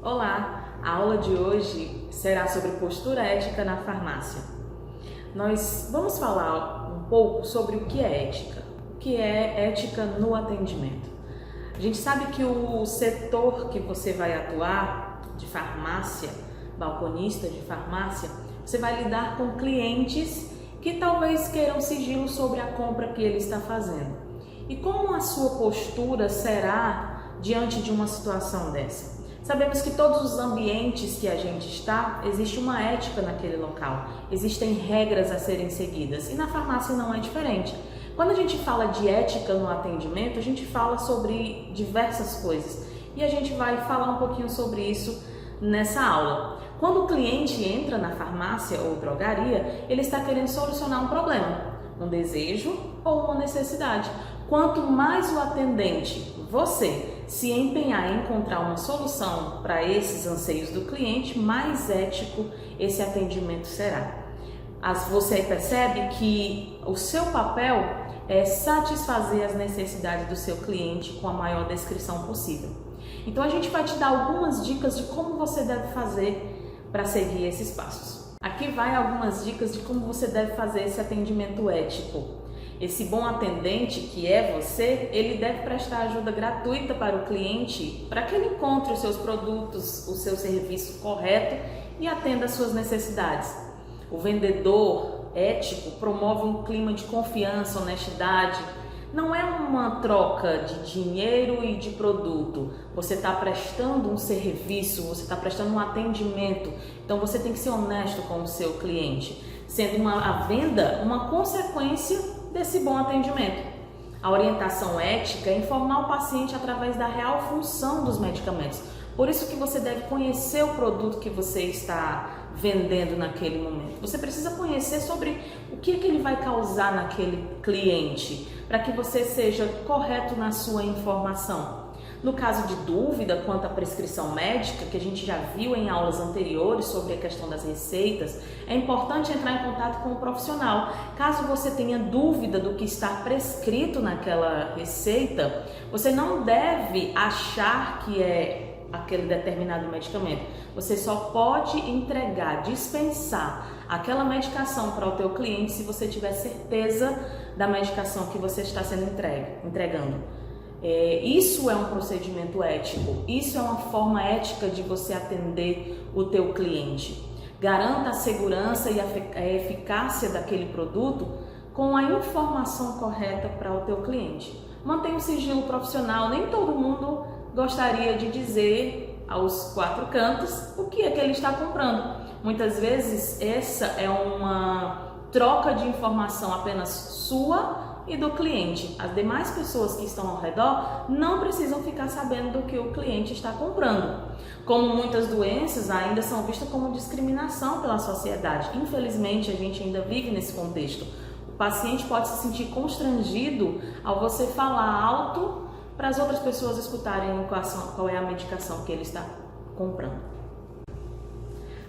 Olá, a aula de hoje será sobre postura ética na farmácia. Nós vamos falar um pouco sobre o que é ética, o que é ética no atendimento. A gente sabe que o setor que você vai atuar, de farmácia, balconista de farmácia, você vai lidar com clientes que talvez queiram sigilo sobre a compra que ele está fazendo. E como a sua postura será diante de uma situação dessa? Sabemos que todos os ambientes que a gente está, existe uma ética naquele local, existem regras a serem seguidas e na farmácia não é diferente. Quando a gente fala de ética no atendimento, a gente fala sobre diversas coisas e a gente vai falar um pouquinho sobre isso nessa aula. Quando o cliente entra na farmácia ou drogaria, ele está querendo solucionar um problema, um desejo ou uma necessidade. Quanto mais o atendente, você, se empenhar em encontrar uma solução para esses anseios do cliente, mais ético esse atendimento será. Você percebe que o seu papel é satisfazer as necessidades do seu cliente com a maior descrição possível. Então a gente vai te dar algumas dicas de como você deve fazer para seguir esses passos. Aqui vai algumas dicas de como você deve fazer esse atendimento ético. Esse bom atendente, que é você, ele deve prestar ajuda gratuita para o cliente para que ele encontre os seus produtos, o seu serviço correto e atenda às suas necessidades. O vendedor ético promove um clima de confiança, honestidade. Não é uma troca de dinheiro e de produto. Você está prestando um serviço, você está prestando um atendimento. Então você tem que ser honesto com o seu cliente, sendo a venda uma consequência desse bom atendimento. A orientação ética é informar o paciente através da real função dos medicamentos. Por isso que você deve conhecer o produto que você está vendendo naquele momento. Você precisa conhecer sobre o que é que ele vai causar naquele cliente, para que você seja correto na sua informação. No caso de dúvida quanto à prescrição médica, que a gente já viu em aulas anteriores sobre a questão das receitas, é importante entrar em contato com o profissional. Caso você tenha dúvida do que está prescrito naquela receita, você não deve achar que é aquele determinado medicamento. Você só pode entregar, dispensar aquela medicação para o teu cliente se você tiver certeza da medicação que você está sendo entregando. Isso é um procedimento ético, isso é uma forma ética de você atender o teu cliente. Garanta a segurança e a eficácia daquele produto com a informação correta para o teu cliente. Mantenha o sigilo profissional, nem todo mundo gostaria de dizer aos quatro cantos o que é que ele está comprando. Muitas vezes essa é uma troca de informação apenas sua e do cliente. As demais pessoas que estão ao redor não precisam ficar sabendo do que o cliente está comprando. Como muitas doenças ainda são vistas como discriminação pela sociedade. Infelizmente, a gente ainda vive nesse contexto. O paciente pode se sentir constrangido ao você falar alto para as outras pessoas escutarem qual é a medicação que ele está comprando.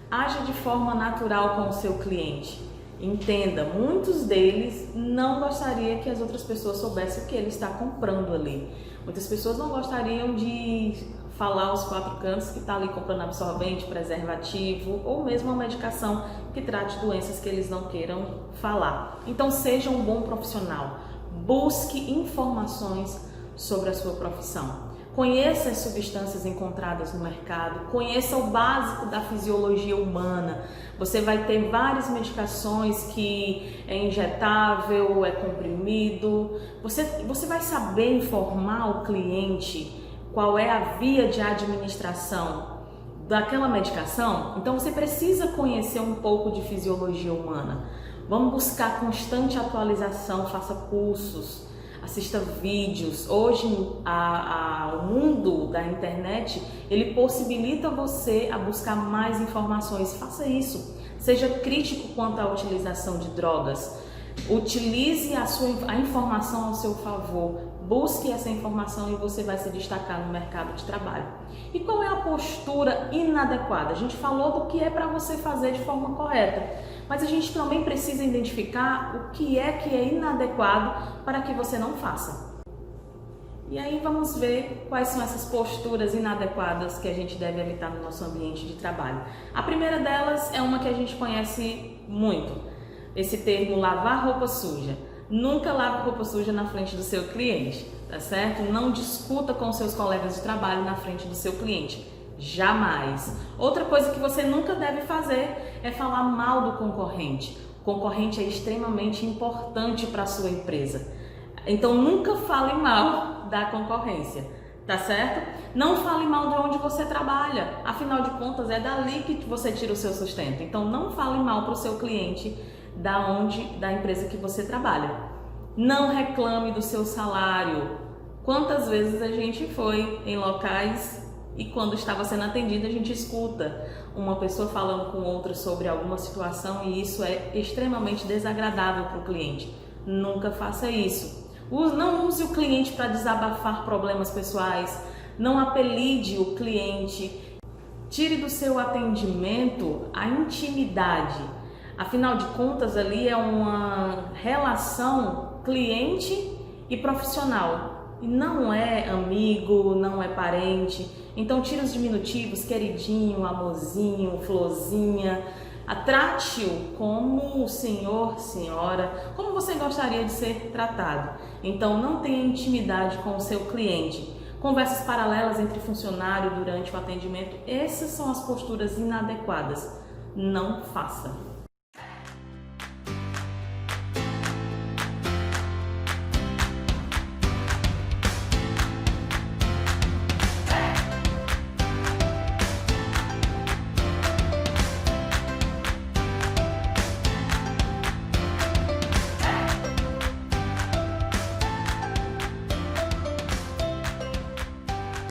Haja de forma natural com o seu cliente. Entenda, muitos deles não gostariam que as outras pessoas soubessem o que ele está comprando ali. Muitas pessoas não gostariam de falar aos quatro cantos que está ali comprando absorvente, preservativo ou mesmo uma medicação que trate doenças que eles não queiram falar. Então seja um bom profissional, busque informações sobre a sua profissão. Conheça as substâncias encontradas no mercado, conheça o básico da fisiologia humana. Você vai ter várias medicações que é injetável, é comprimido. Você vai saber informar o cliente qual é a via de administração daquela medicação. Então você precisa conhecer um pouco de fisiologia humana. Vamos buscar constante atualização, faça cursos. Assista vídeos. Hoje o mundo da internet, ele possibilita você a buscar mais informações. Faça isso. Seja crítico quanto à utilização de drogas. Utilize a informação ao seu favor. Busque essa informação e você vai se destacar no mercado de trabalho. E qual é a postura inadequada? A gente falou do que é para você fazer de forma correta, mas a gente também precisa identificar o que é inadequado para que você não faça. E aí vamos ver quais são essas posturas inadequadas que a gente deve evitar no nosso ambiente de trabalho. A primeira delas é uma que a gente conhece muito, esse termo lavar roupa suja. Nunca lave roupa suja na frente do seu cliente, tá certo? Não discuta com seus colegas de trabalho na frente do seu cliente, jamais. Outra coisa que você nunca deve fazer é falar mal do concorrente. O concorrente é extremamente importante para a sua empresa. Então nunca fale mal da concorrência, tá certo? Não fale mal de onde você trabalha, afinal de contas é dali que você tira o seu sustento. Então não fale mal para o seu cliente da empresa que você trabalha. Não reclame do seu salário. Quantas vezes a gente foi em locais e quando estava sendo atendida a gente escuta uma pessoa falando com outra sobre alguma situação e isso é extremamente desagradável para o cliente. Nunca faça isso. Não use o cliente para desabafar problemas pessoais, não apelide o cliente, tire do seu atendimento a intimidade. Afinal de contas, ali é uma relação cliente e profissional. E não é amigo, não é parente. Então tire os diminutivos, queridinho, amorzinho, florzinha. Trate-o como senhor, senhora, como você gostaria de ser tratado. Então não tenha intimidade com o seu cliente. Conversas paralelas entre funcionário durante o atendimento, essas são as posturas inadequadas. Não faça.